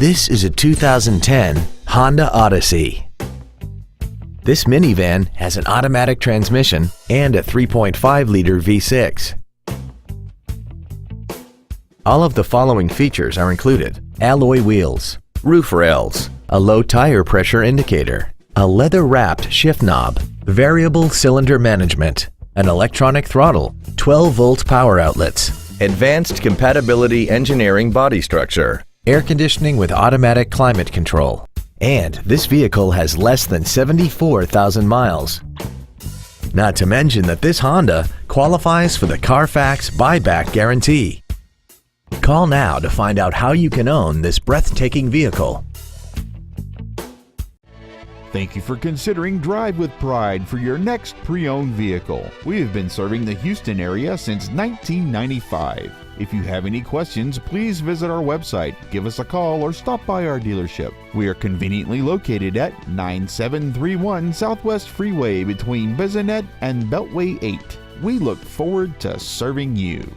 This is a 2010 Honda Odyssey. This minivan has an automatic transmission and a 3.5-liter V6. All of the following features are included: alloy wheels, roof rails, a low tire pressure indicator, a leather-wrapped shift knob, variable cylinder management, an electronic throttle, 12-volt power outlets, advanced compatibility engineering body structure, air conditioning with automatic climate control, and this vehicle has less than 74,000 miles. Not to mention that this Honda qualifies for the Carfax buyback guarantee. Call now to find out how you can own this breathtaking vehicle. Thank you for considering Drive with Pride for your next pre-owned vehicle. We have been serving the Houston area since 1995. If you have any questions, please visit our website, give us a call, or stop by our dealership. We are conveniently located at 9731 Southwest Freeway between Bissonnet and Beltway 8. We look forward to serving you.